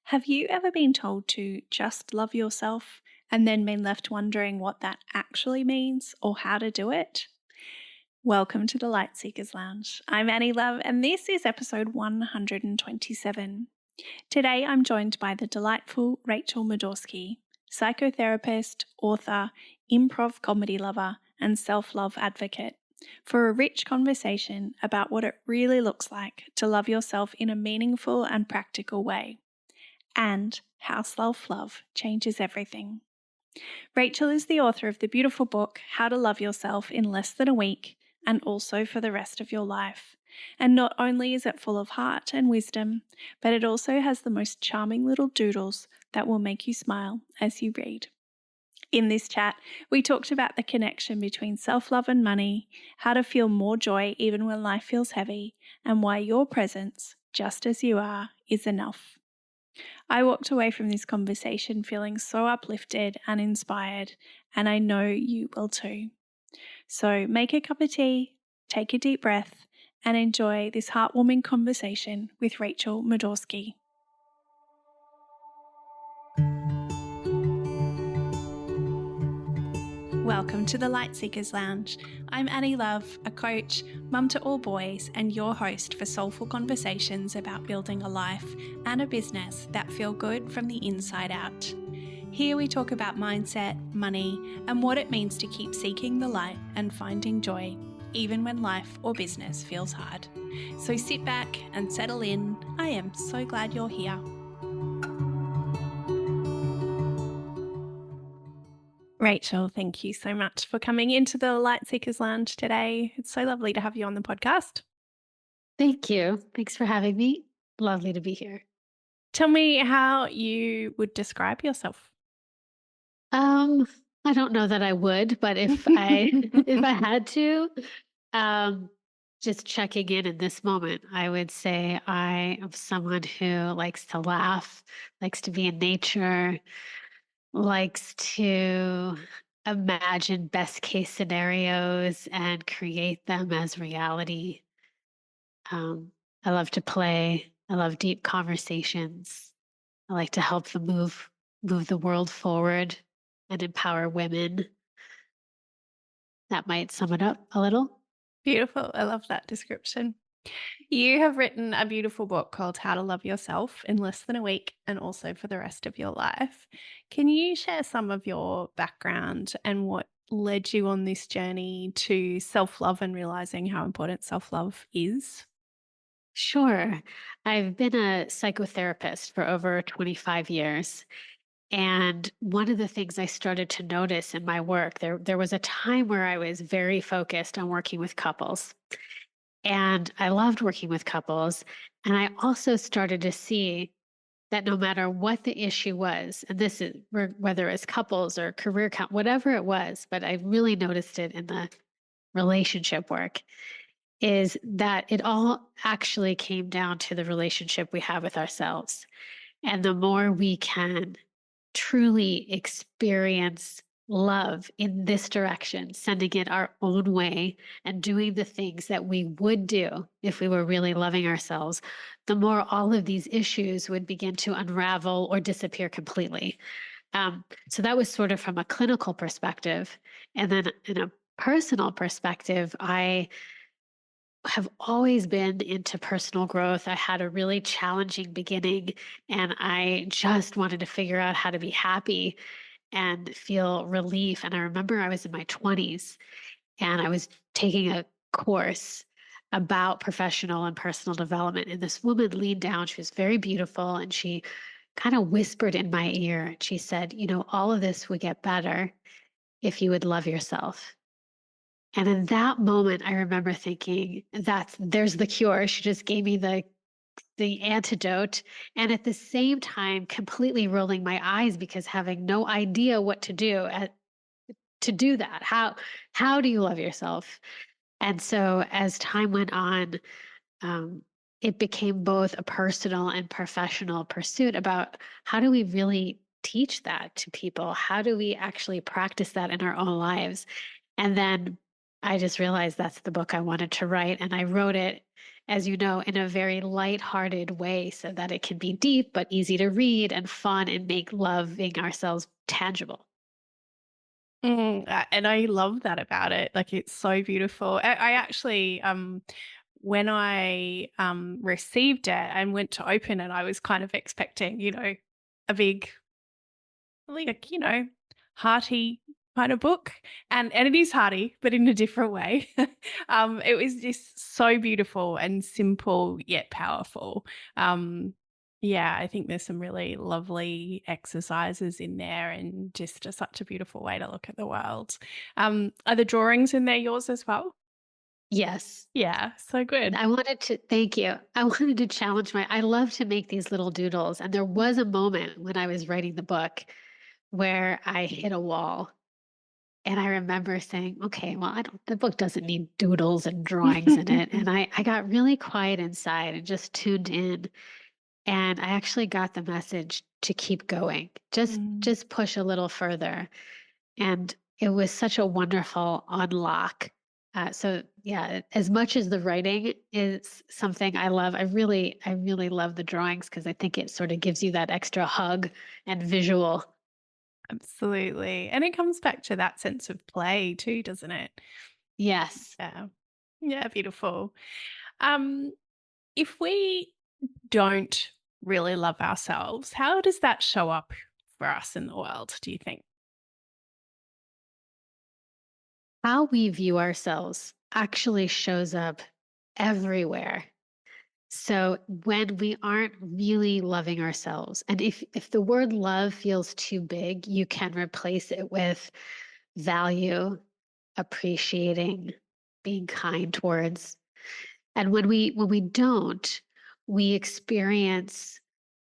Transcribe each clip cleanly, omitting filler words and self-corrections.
Have you ever been told to just love yourself and then been left wondering what that actually means or how to do it? Welcome to the Light Seekers Lounge. I'm Annie Love, and this is episode 127. Today I'm joined by the delightful Rachel Madorsky, psychotherapist, author, improv comedy lover, and self-love advocate, for a rich conversation about what it really looks like to love yourself in a meaningful and practical way, and how self-love changes everything. Rachel is the author of the beautiful book, How to Love Yourself in Less Than a Week, and also for the rest of your life. And not only is it full of heart and wisdom, but it also has the most charming little doodles that will make you smile as you read. In this chat, we talked about the connection between self-love and money, how to feel more joy even when life feels heavy, and why your presence, just as you are, is enough. I walked away from this conversation feeling so uplifted and inspired, and I know you will too. So make a cup of tea, take a deep breath, and enjoy this heartwarming conversation with Rachel Madorsky. Welcome to the Light Seekers Lounge. I'm Annie Love, a coach, mum to all boys, and your host for soulful conversations about building a life and a business that feel good from the inside out. Here we talk about mindset, money, and what it means to keep seeking the light and finding joy, even when life or business feels hard. So sit back and settle in. I am so glad you're here. Rachel, thank you so much for coming into the Light Seekers Lounge today. It's so lovely to have you on the podcast. Thank you. Thanks for having me. Lovely to be here. Tell me how you would describe yourself. I don't know that I would, but if I had to, just checking in this moment, I would say I am someone who likes to laugh, likes to be in nature, likes to imagine best case scenarios and create them as reality. I love to play. I love deep conversations. I like to help them move the world forward and empower women. That might sum it up a little. Beautiful. I love that description. You have written a beautiful book called How to Love Yourself in Less Than a Week and also for the rest of your life. Can you share some of your background and what led you on this journey to self-love and realizing how important self-love is? Sure. I've been a psychotherapist for over 25 years. And one of the things I started to notice in my work, there was a time where I was very focused on working with couples. And I loved working with couples. And I also started to see that no matter what the issue was, and this is whether it's couples or career, whatever it was, but I really noticed it in the relationship work, is that it all actually came down to the relationship we have with ourselves. And the more we can truly experience love in this direction, sending it our own way and doing the things that we would do if we were really loving ourselves, the more all of these issues would begin to unravel or disappear completely. So that was sort of from a clinical perspective. And then in a personal perspective, I have always been into personal growth. I had a really challenging beginning and I just wanted to figure out how to be happy and feel relief. And I remember I was in my 20s and I was taking a course about professional and personal development. And this woman leaned down, she was very beautiful, and she kind of whispered in my ear. She said, all of this would get better if you would love yourself. And in that moment, I remember thinking, there's the cure. She just gave me the antidote. And at the same time, completely rolling my eyes because having no idea what to do to do that. How do you love yourself? And so as time went on, it became both a personal and professional pursuit about how do we really teach that to people? How do we actually practice that in our own lives? And then I just realized that's the book I wanted to write. And I wrote it as you know, in a very light-hearted way so that it can be deep but easy to read and fun and make loving ourselves tangible. And I love that about it. Like, it's so beautiful. I actually, when I received it and went to open it, I was kind of expecting, a big, like, hearty kind of book. And it is hearty, but in a different way. It was just so beautiful and simple yet powerful. Um, yeah, I think there's some really lovely exercises in there and just such a beautiful way to look at the world. Are the drawings in there yours as well? Yes. Yeah, so good. I wanted to thank you. I wanted to challenge I love to make these little doodles, and there was a moment when I was writing the book where I hit a wall. And I remember saying, "Okay, well, I don't the book doesn't need doodles and drawings in it." And I got really quiet inside and just tuned in, and I actually got the message to keep going. Mm. Just push a little further. And it was such a wonderful unlock. So yeah, as much as the writing is something I love, I really love the drawings because I think it sort of gives you that extra hug and visual. Absolutely. And it comes back to that sense of play too, doesn't it? Yes. Yeah. Yeah, beautiful. Um, if we don't really love ourselves, how does that show up for us in the world, do you think? How we view ourselves actually shows up everywhere. So when we aren't really loving ourselves, and if the word love feels too big, you can replace it with value, appreciating, being kind towards. And when we don't, we experience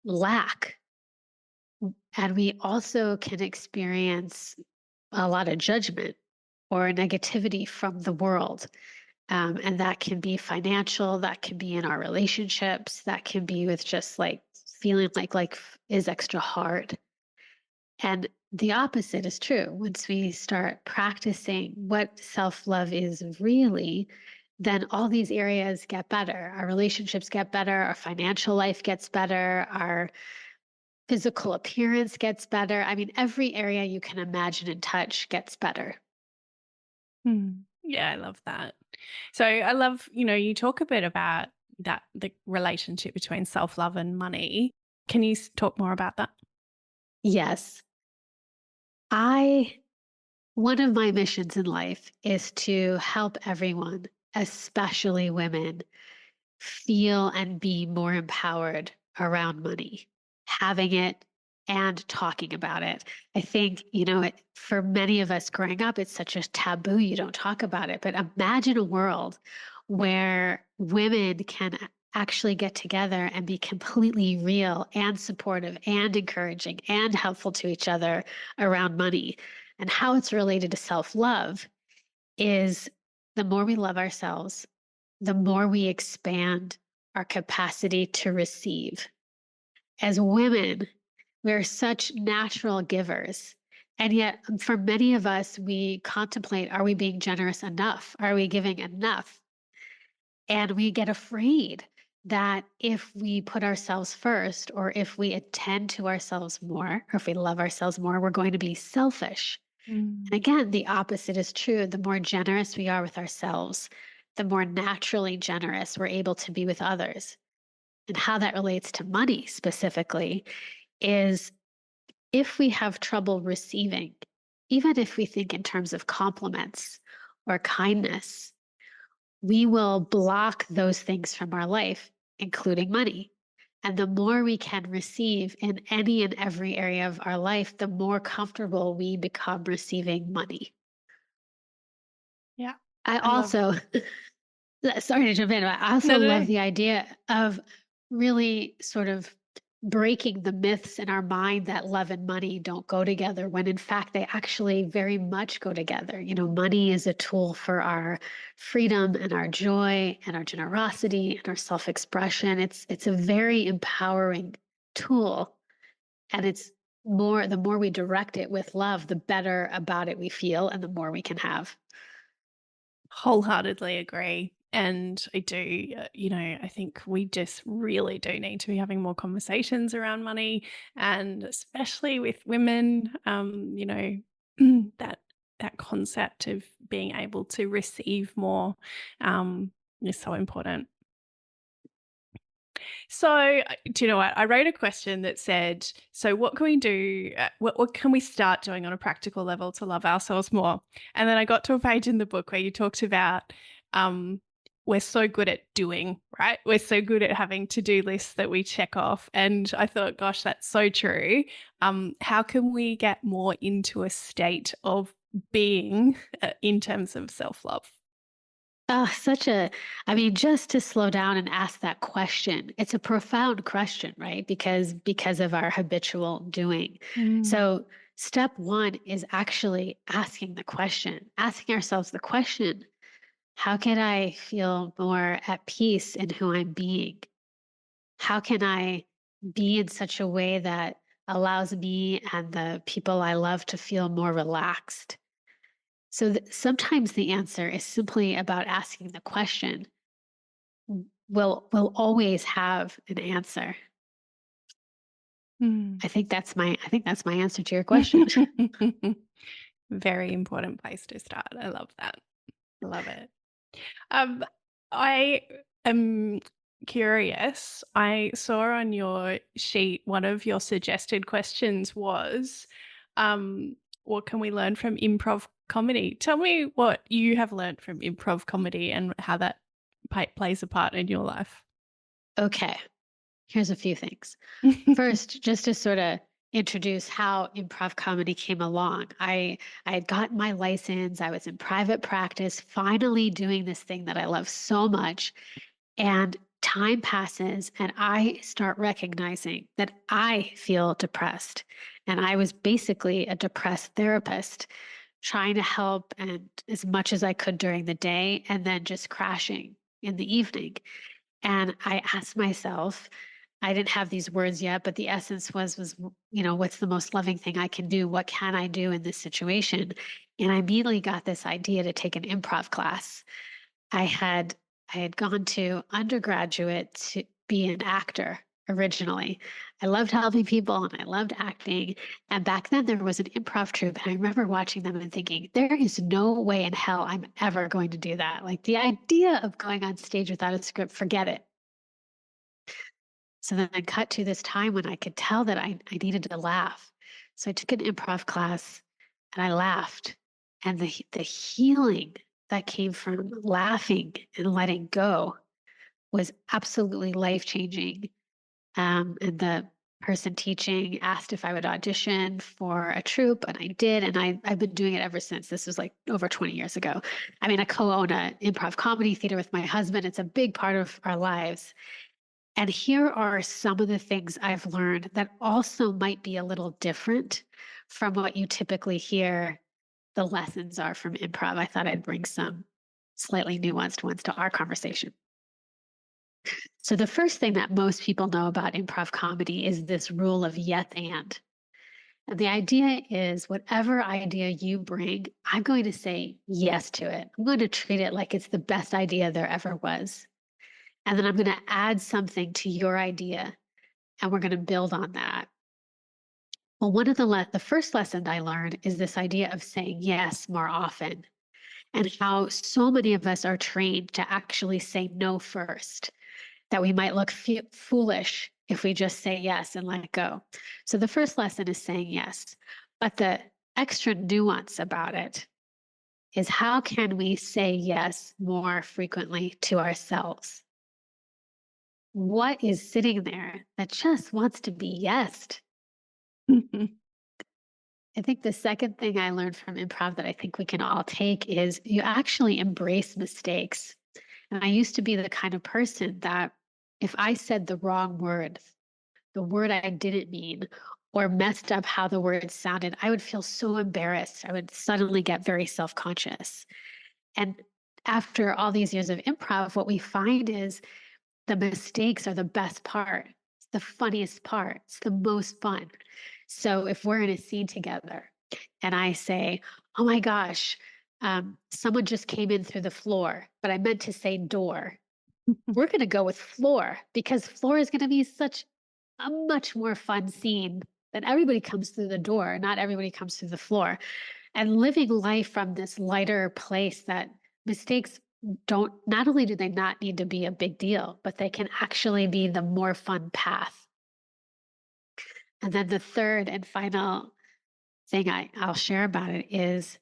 lack, and we also can experience a lot of judgment or negativity from the world. And that can be financial, that can be in our relationships, that can be with just like feeling like is extra hard. And the opposite is true. Once we start practicing what self love is really, then all these areas get better. Our relationships get better, our financial life gets better, our physical appearance gets better. I mean, every area you can imagine and touch gets better. Yeah, I love that. So I love, you talk a bit about that, the relationship between self-love and money. Can you talk more about that? Yes. I One of my missions in life is to help everyone, especially women, feel and be more empowered around money, having it and talking about it. I think, for many of us growing up, it's such a taboo. You don't talk about it. But imagine a world where women can actually get together and be completely real and supportive and encouraging and helpful to each other around money. And how it's related to self love is the more we love ourselves, the more we expand our capacity to receive. As women, we're such natural givers. And yet, for many of us, we contemplate, are we being generous enough? Are we giving enough? And we get afraid that if we put ourselves first, or if we attend to ourselves more, or if we love ourselves more, we're going to be selfish. And Mm. again, the opposite is true. The more generous we are with ourselves, the more naturally generous we're able to be with others. And how that relates to money specifically is if we have trouble receiving, even if we think in terms of compliments or kindness, we will block those things from our life, including money. And the more we can receive in any and every area of our life, the more comfortable we become receiving money. Yeah. I I love. also sorry to jump in, but I No, also no, love no. the idea of really sort of breaking the myths in our mind that love and money don't go together when in fact they actually very much go together. Money is a tool for our freedom and our joy and our generosity and our self-expression. It's a very empowering tool, and the more we direct it with love, the better about it we feel and the more we can have. Wholeheartedly agree. And I do, I think we just really do need to be having more conversations around money, and especially with women, that concept of being able to receive more is so important. So, do you know what? I wrote a question that said, "So, what can we do? What can we start doing on a practical level to love ourselves more?" And then I got to a page in the book where you talked about um, we're so good at doing, right? We're so good at having to-do lists that we check off. And I thought, gosh, that's so true. How can we get more into a state of being in terms of self-love? I mean, just to slow down and ask that question, it's a profound question, right? Because of our habitual doing. Mm. So step one is actually asking ourselves the question, how can I feel more at peace in who I'm being? How can I be in such a way that allows me and the people I love to feel more relaxed? So sometimes the answer is simply about asking the question. We'll always have an answer. Mm. I think that's my answer to your question. Very important place to start. I love that. I love it. Um, I am curious. I saw on your sheet one of your suggested questions was, what can we learn from improv comedy? Tell me what you have learned from improv comedy and how that plays a part in your life. Okay, here's a few things. First, just to sort of introduce how improv comedy came along. I had gotten my license. I was in private practice, finally doing this thing that I love so much. And time passes, and I start recognizing that I feel depressed. And I was basically a depressed therapist, trying to help and as much as I could during the day, and then just crashing in the evening. And I asked myself, I didn't have these words yet, but the essence was, what's the most loving thing I can do? What can I do in this situation? And I immediately got this idea to take an improv class. I had I had gone to undergraduate to be an actor originally. I loved helping people and I loved acting. And back then there was an improv troupe. And I remember watching them and thinking, there is no way in hell I'm ever going to do that. Like the idea of going on stage without a script, forget it. So then I cut to this time when I could tell that I needed to laugh. So I took an improv class and I laughed. And the healing that came from laughing and letting go was absolutely life changing. And the person teaching asked if I would audition for a troupe, and I did. And I've been doing it ever since. This was like over 20 years ago. I mean, I co own an improv comedy theater with my husband, it's a big part of our lives. And here are some of the things I've learned that also might be a little different from what you typically hear the lessons are from improv. I thought I'd bring some slightly nuanced ones to our conversation. So, the first thing that most people know about improv comedy is this rule of yes and. And the idea is whatever idea you bring, I'm going to say yes to it. I'm going to treat it like it's the best idea there ever was. And then I'm going to add something to your idea and we're going to build on that. Well, one of the first lesson I learned is this idea of saying yes more often, and how so many of us are trained to actually say no first, that we might look foolish if we just say yes and let it go. So the first lesson is saying yes. But the extra nuance about it is how can we say yes more frequently to ourselves? What is sitting there that just wants to be yesed? I think the second thing I learned from improv that I think we can all take is you actually embrace mistakes. And I used to be the kind of person that if I said the wrong word, the word I didn't mean, or messed up how the word sounded, I would feel so embarrassed. I would suddenly get very self conscious. And after all these years of improv, what we find is the mistakes are the best part. It's the funniest part. It's the most fun. So if we're in a scene together and I say, "Oh my gosh, Someone just came in through the floor, but I meant to say door. We're going to go with floor because floor is going to be such a much more fun scene that everybody comes through the door, not everybody comes through the floor. And living life from this lighter place that mistakes don't, not only do they not need to be a big deal, but they can actually be the more fun path. And then the third and final thing I'll share about it is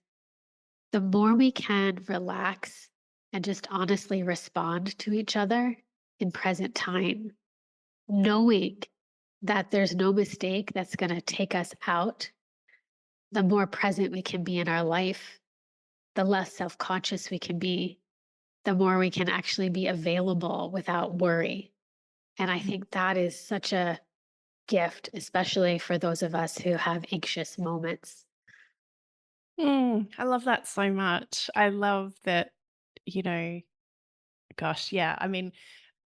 the more we can relax and just honestly respond to each other in present time, knowing that there's no mistake that's going to take us out, the more present we can be in our life, the less self conscious we can be, the more we can actually be available without worry. And I think that is such a gift, especially for those of us who have anxious moments. I love that so much. I love that, you know, gosh, yeah. I mean,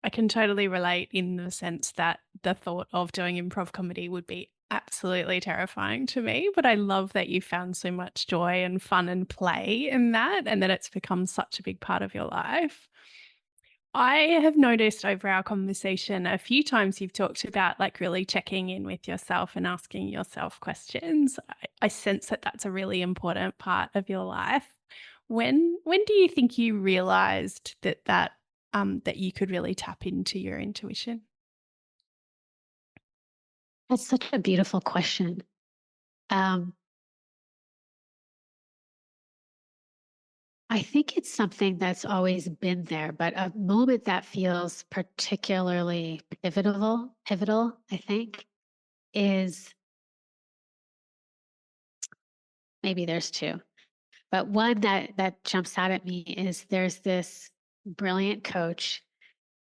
I can totally relate in the sense that the thought of doing improv comedy would be absolutely terrifying to me. But I love that you found so much joy and fun and play in that, and that it's become such a big part of your life. I have noticed over our conversation a few times you've talked about like really checking in with yourself and asking yourself questions. I sense that that's a really important part of your life. When do you think you realized that you could really tap into your intuition? That's such a beautiful question. Um, I think it's something that's always been there, but a moment that feels particularly pivotal, I think, is maybe there's two. But one that jumps out at me is there's this brilliant coach.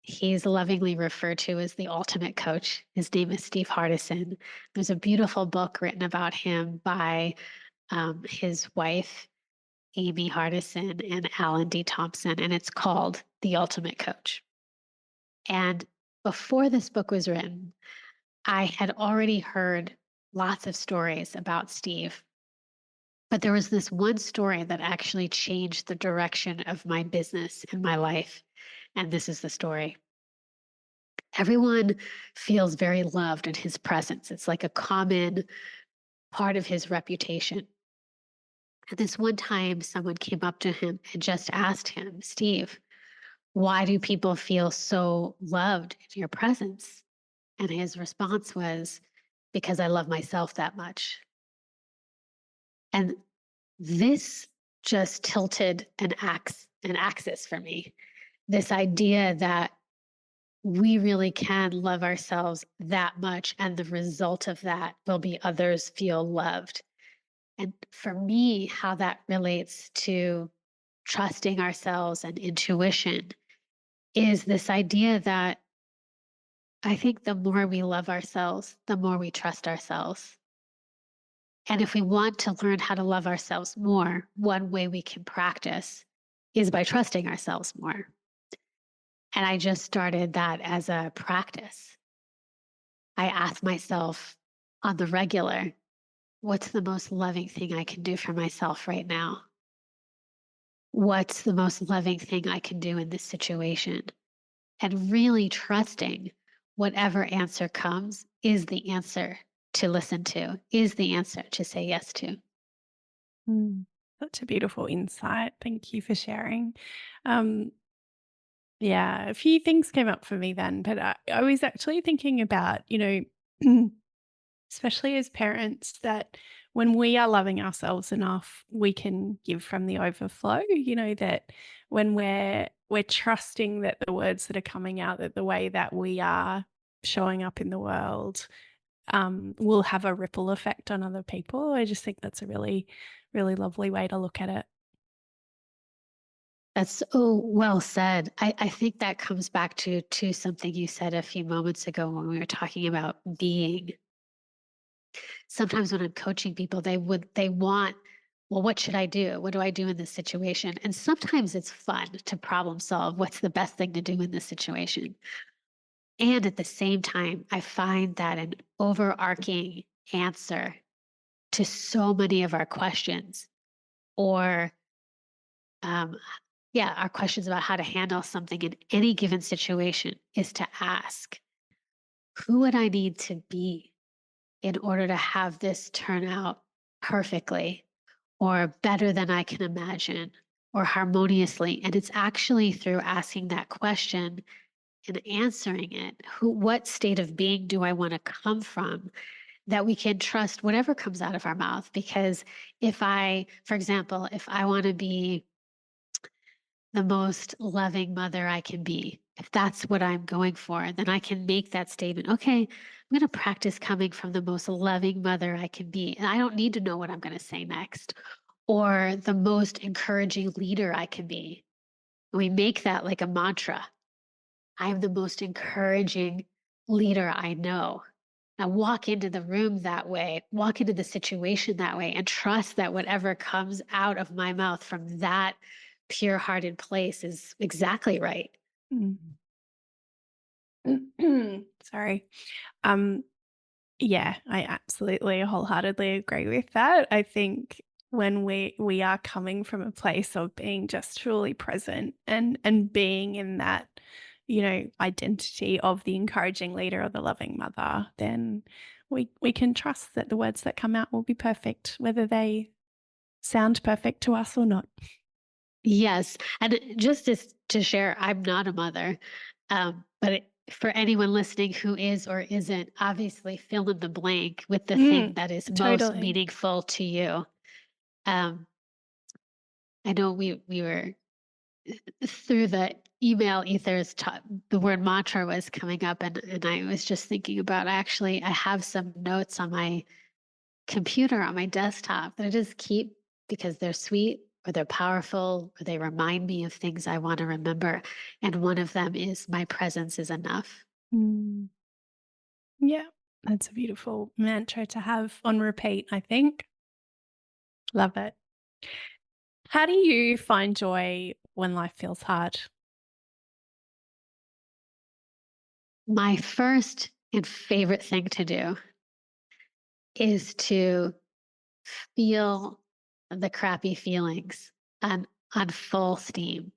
He's lovingly referred to as the ultimate coach. His name is Steve Hardison. There's a beautiful book written about him by his wife, Amy Hardison, and Alan D. Thompson, and it's called The Ultimate Coach. And before this book was written, I had already heard lots of stories about Steve, but there was this one story that actually changed the direction of my business and my life. And this is the story. Everyone feels very loved in his presence. It's like a common part of his reputation. And this one time, someone came up to him and just asked him, Steve, why do people feel so loved in your presence? And his response was, because I love myself that much. And this just tilted an axis for me. This idea that we really can love ourselves that much, and the result of that will be others feel loved. And for me, how that relates to trusting ourselves and intuition is this idea that I think the more we love ourselves, the more we trust ourselves. And if we want to learn how to love ourselves more, one way we can practice is by trusting ourselves more. And I just started that as a practice. I ask myself on the regular, what's the most loving thing I can do for myself right now? What's the most loving thing I can do in this situation? And really trusting whatever answer comes is the answer to listen to, is the answer to say yes to. Mm. Such a beautiful insight. Thank you for sharing. Um, yeah, a few things came up for me then, but I was actually thinking about, especially as parents, that when we are loving ourselves enough, we can give from the overflow, that when we're trusting that the words that are coming out, that the way that we are showing up in the world will have a ripple effect on other people. I just think that's a really, really lovely way to look at it. That's so well said. I think that comes back to something you said a few moments ago when we were talking about being. Sometimes when I'm coaching people, they want, well, what should I do? What do I do in this situation? And sometimes it's fun to problem solve what's the best thing to do in this situation. And at the same time, I find that an overarching answer to so many of our questions or um, yeah, our questions about how to handle something in any given situation is to ask, who would I need to be in order to have this turn out perfectly or better than I can imagine or harmoniously? And it's actually through asking that question and answering it, what state of being do I want to come from, that we can trust whatever comes out of our mouth. Because for example, if I want to be the most loving mother I can be, if that's what I'm going for, then I can make that statement. Okay, I'm going to practice coming from the most loving mother I can be. And I don't need to know what I'm going to say next, or the most encouraging leader I can be. We make that like a mantra. I am the most encouraging leader I know. Now walk into the room that way, walk into the situation that way, and trust that whatever comes out of my mouth from that pure hearted place is exactly right. Mm. Sorry. Um, yeah, I absolutely wholeheartedly agree with that. I think when we are coming from a place of being just truly present and being in that, identity of the encouraging leader or the loving mother, then we can trust that the words that come out will be perfect, whether they sound perfect to us or not. Yes. And just to share, I'm not a mother. For anyone listening who is or isn't, obviously fill in the blank with the thing Mm, that is most totally. meaningful to you. Um, I know we were through the email ethers, the word mantra was coming up, and I was just thinking about, I have some notes on my computer on my desktop that I just keep because they're sweet or they're powerful or they remind me of things I want to remember. And one of them is my presence is enough. Mm, yeah, that's a beautiful mantra to have on repeat, I think. Love it. How do you find joy when life feels hard? My first and favorite thing to do is to feel the crappy feelings on, on full steam.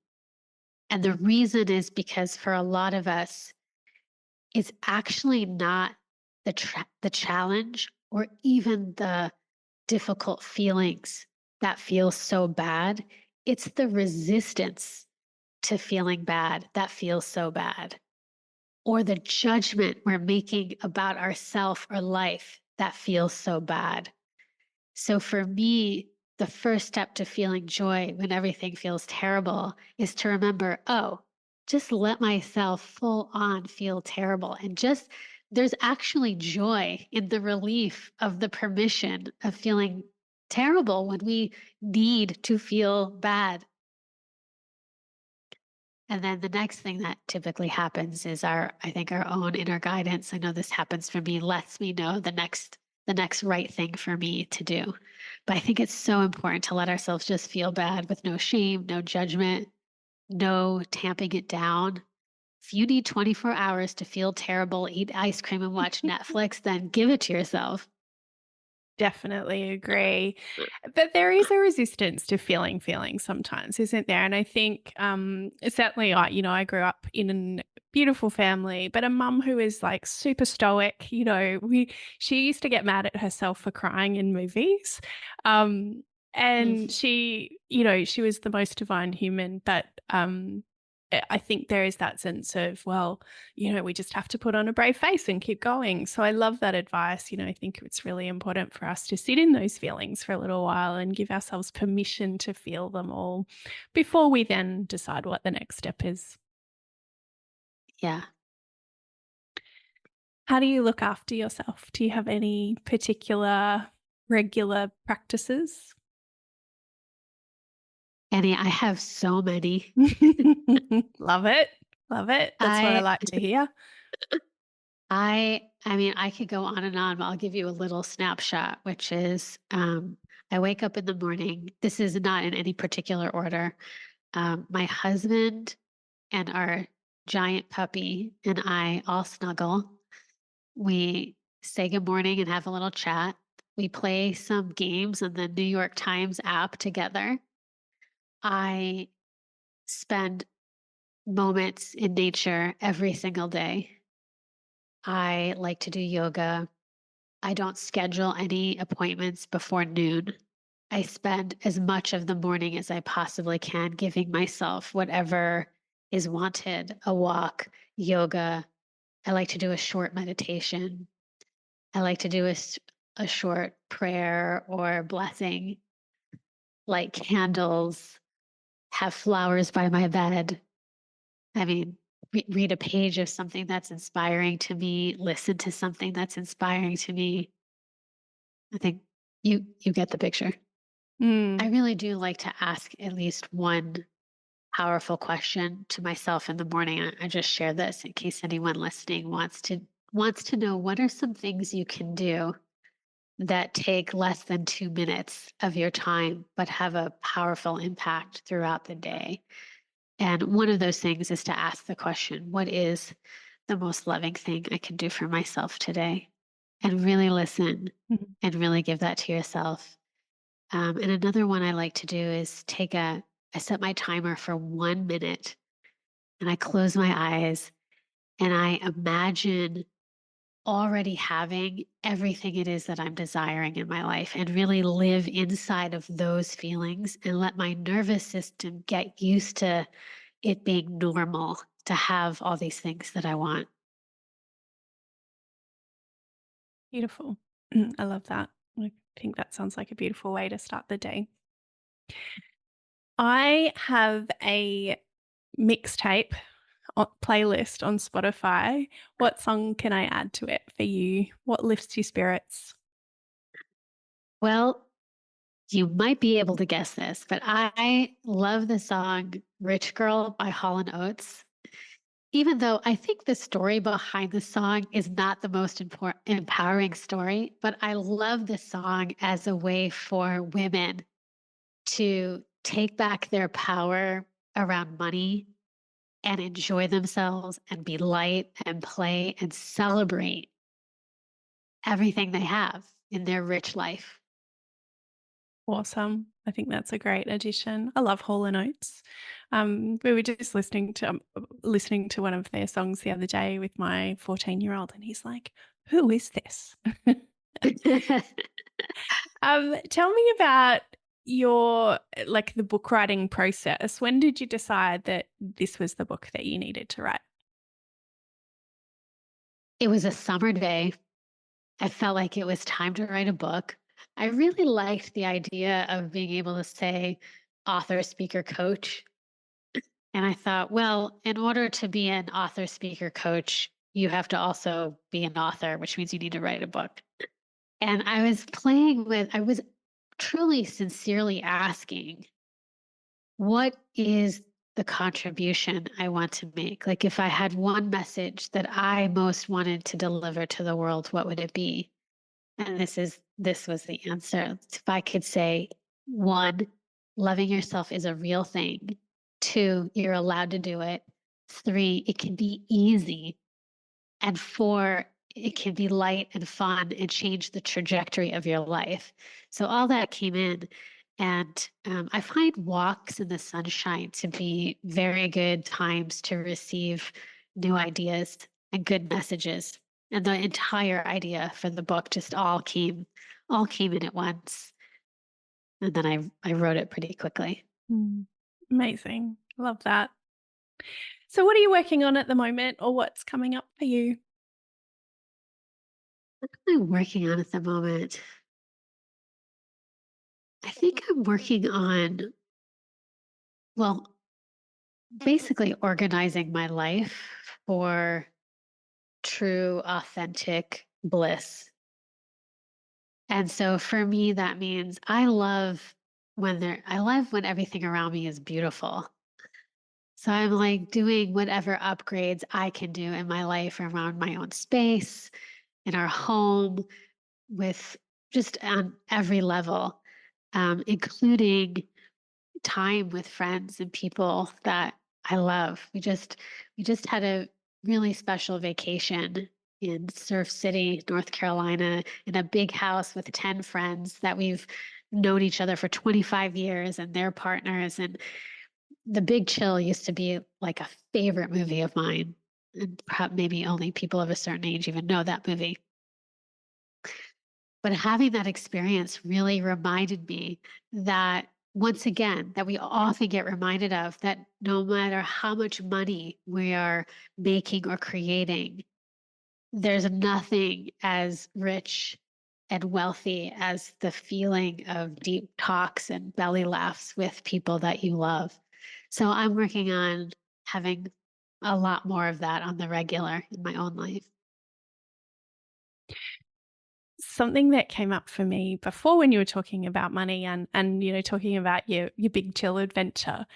And the reason is because for a lot of us, it's actually not the challenge or even the difficult feelings that feel so bad. It's the resistance to feeling bad that feels so bad, or the judgment we're making about ourself or life that feels so bad. So for me, the first step to feeling joy when everything feels terrible is to remember, oh, just let myself full on feel terrible. And just there's actually joy in the relief of the permission of feeling terrible when we need to feel bad. And then the next thing that typically happens is I think our own inner guidance. I know this happens for me, lets me know the next right thing for me to do. But I think it's so important to let ourselves just feel bad with no shame, no judgment, no tamping it down. If you need 24 hours to feel terrible, eat ice cream and watch Netflix, then give it to yourself. Definitely agree. But there is a resistance to feeling feelings sometimes, isn't there? And I think certainly I grew up in a beautiful family, but a mum who is like super stoic, she used to get mad at herself for crying in movies. Um and Mhm. she was the most divine human, but I think there is that sense of, well, we just have to put on a brave face and keep going. So I love that advice. I think it's really important for us to sit in those feelings for a little while and give ourselves permission to feel them all before we then decide what the next step is. Yeah. How do you look after yourself? Do you have any particular regular practices? I have so many. Love it. Love it. That's what I I like to hear. I mean, I could go on and on, but I'll give you a little snapshot, which is I wake up in the morning. This is not in any particular order. My husband and our giant puppy and I all snuggle. We say good morning and have a little chat. We play some games on the New York Times app together. I spend moments in nature every single day. I like to do yoga. I don't schedule any appointments before noon. I spend as much of the morning as I possibly can giving myself whatever is wanted, a walk, yoga. I like to do a short meditation. I like to do a short prayer or blessing, light candles, have flowers by my bed. I mean, read a page of something that's inspiring to me, listen to something that's inspiring to me. I think you get the picture. I Mm. really do like to ask at least one powerful question to myself in the morning. I just share this in case anyone listening wants to know what are some things you can do that take less than 2 minutes of your time but have a powerful impact throughout the day. And one of those things is to ask the question, what is the most loving thing I can do for myself today? And really listen Mhm. and really give that to yourself. And another one I like to do is I set my timer for 1 minute and I close my eyes and I imagine already having everything it is that I'm desiring in my life and really live inside of those feelings and let my nervous system get used to it being normal to have all these things that I want. Beautiful. I love that. I think that sounds like a beautiful way to start the day. I have a mixtape playlist on Spotify. What song can I add to it for you? What lifts your spirits? Well, you might be able to guess this, but I love the song Rich Girl by Hall and Oates. Even though I think the story behind the song is not the most empowering story, but I love the song as a way for women to take back their power around money and enjoy themselves and be light and play and celebrate everything they have in their rich life. Awesome. I think that's a great addition. I love Hall and Oates. We were just listening to one of their songs the other day with my 14-year-old, and he's like, "Who is this?" Tell me about your the book writing process. When did you decide that this was the book that you needed to write? It was a summer day. I felt like it was time to write a book. I really liked the idea of being able to say author, speaker, coach. And I thought, well, in order to be an author, speaker, coach, you have to also be an author, which means you need to write a book. And I was truly sincerely asking, what is the contribution I want to make? Like, if I had one message that I most wanted to deliver to the world, what would it be? And this was the answer. If I could say, one, loving yourself is a real thing. Two, you're allowed to do it. Three, it can be easy. And four, it can be light and fun and change the trajectory of your life. So all that came in. And I find walks in the sunshine to be very good times to receive new ideas and good messages. And the entire idea for the book just all came in at once. And then I wrote it pretty quickly. Mm. Amazing. Love that. So what are you working on at the moment, or what's coming up for you? What am I working on at the moment? I think I'm working on, well, basically organizing my life for true, authentic bliss. And so for me, that means I love when everything around me is beautiful. So I'm like doing whatever upgrades I can do in my life around my own space, in our home, with just on every level, including time with friends and people that I love. We just had a really special vacation in Surf City, North Carolina, in a big house with 10 friends that we've known each other for 25 years and they're partners. And The Big Chill used to be like a favorite movie of mine. And maybe only people of a certain age even know that movie. But having that experience really reminded me that, once again, that we often get reminded of, that no matter how much money we are making or creating, there's nothing as rich and wealthy as the feeling of deep talks and belly laughs with people that you love. So I'm working on having a lot more of that on the regular in my own life. Something that came up for me before when you were talking about money and talking about your big chill adventure,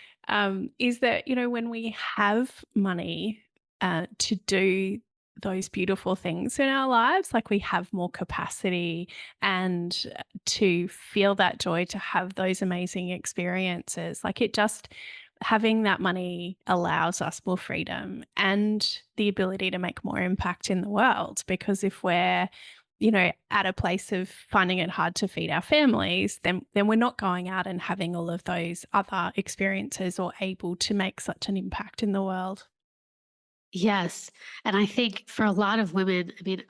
is that when we have money to do those beautiful things in our lives, like we have more capacity and to feel that joy, to have those amazing experiences. Like it just having that money allows us more freedom and the ability to make more impact in the world, because if we're at a place of finding it hard to feed our families, then we're not going out and having all of those other experiences or able to make such an impact in the world. Yes. And I think for a lot of women, I mean,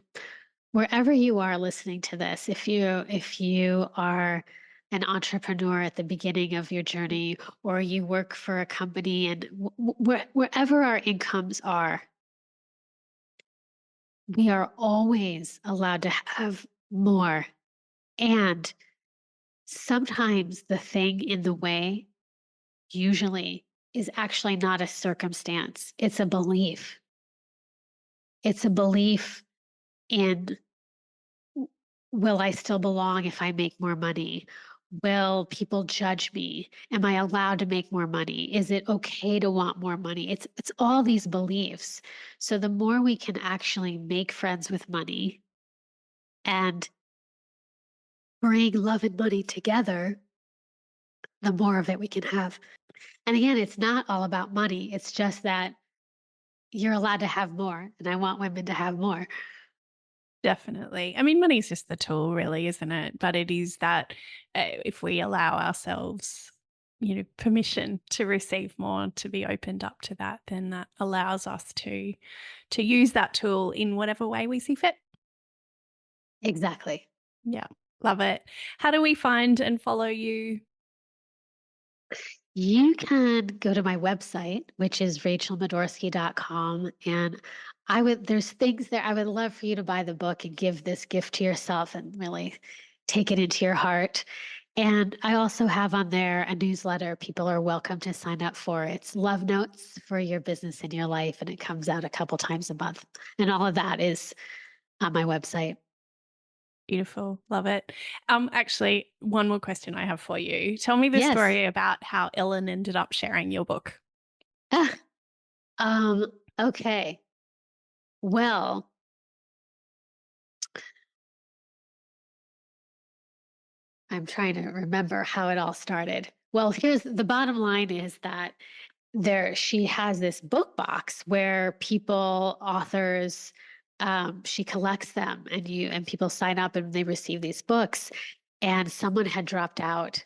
wherever you are listening to this, if you are an entrepreneur at the beginning of your journey, or you work for a company, and wherever our incomes are, we are always allowed to have more. And sometimes the thing in the way usually is actually not a circumstance. It's a belief. It's a belief in, will I still belong if I make more money? Will people judge me? Am I allowed to make more money? Is it okay to want more money? It's all these beliefs. So the more we can actually make friends with money and bring love and money together, the more of it we can have. And again, it's not all about money. It's just that you're allowed to have more, and I want women to have more. Definitely. I mean, money's just the tool, really, isn't it? But it is that if we allow ourselves, permission to receive more, to be opened up to that, then that allows us to use that tool in whatever way we see fit. Exactly. Yeah, love it. How do we find and follow you? You can go to my website, which is rachelmadorsky.com. And there's things there. I would love for you to buy the book and give this gift to yourself and really take it into your heart. And I also have on there a newsletter people are welcome to sign up for. It's love notes for your business and your life. And it comes out a couple times a month. And all of that is on my website. Beautiful. Love it. Actually, one more question I have for you. Tell me the Yes. story about how Ellen ended up sharing your book. Ah, okay. Well, I'm trying to remember how it all started. Well, here's the bottom line is that she has this book box where authors, she collects them, and people sign up and they receive these books. And someone had dropped out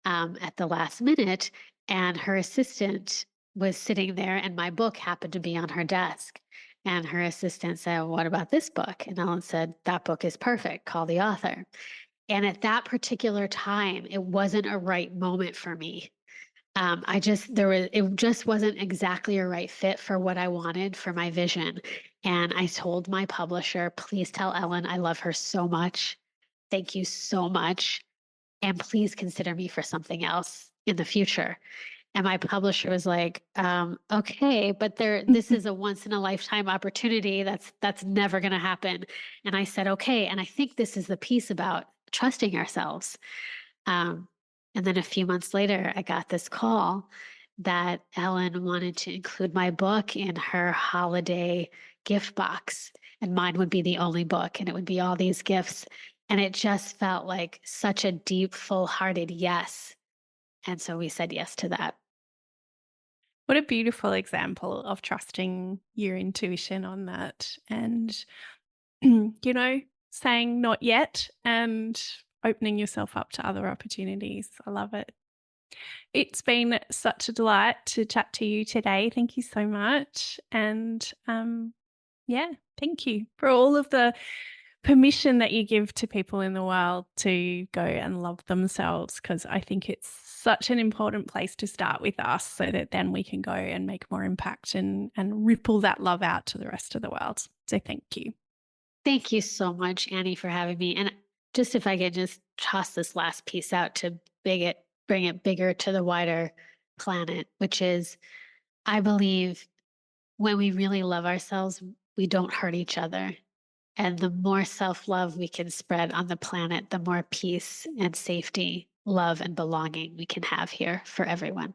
at the last minute, and her assistant was sitting there, and my book happened to be on her desk. And her assistant said, "What about this book?" And Ellen said, "That book is perfect. Call the author." And at that particular time, it wasn't a right moment for me. It just wasn't exactly a right fit for what I wanted for my vision. And I told my publisher, "Please tell Ellen I love her so much. Thank you so much. And please consider me for something else in the future." And my publisher was like, "Okay, but this is a once in a lifetime opportunity. That's never going to happen." And I said, "Okay." And I think this is the piece about trusting ourselves. Um, and then a few months later, I got this call that Ellen wanted to include my book in her holiday gift box, and mine would be the only book, and it would be all these gifts. And it just felt like such a deep, full hearted yes. And so we said yes to that. What a beautiful example of trusting your intuition on that and, saying not yet and opening yourself up to other opportunities. I love it. It's been such a delight to chat to you today. Thank you so much. And yeah, thank you for all of the permission that you give to people in the world to go and love themselves, because I think it's such an important place to start with us so that then we can go and make more impact and ripple that love out to the rest of the world. So thank you. Thank you so much, Annie, for having me. And just if I could just toss this last piece out to bring it bigger to the wider planet, which is I believe when we really love ourselves, we don't hurt each other. And the more self love we can spread on the planet, the more peace and safety, love and belonging we can have here for everyone.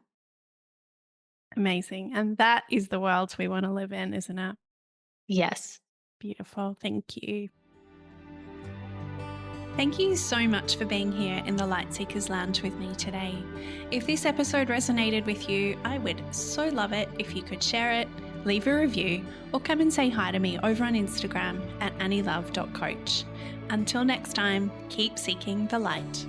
Amazing. And that is the world we want to live in, isn't it? Yes. Beautiful. Thank you. Thank you so much for being here in the Light Seekers Lounge with me today. If this episode resonated with you, I would so love it if you could share it, leave a review, or come and say hi to me over on Instagram at annielove.coach. Until next time, keep seeking the light.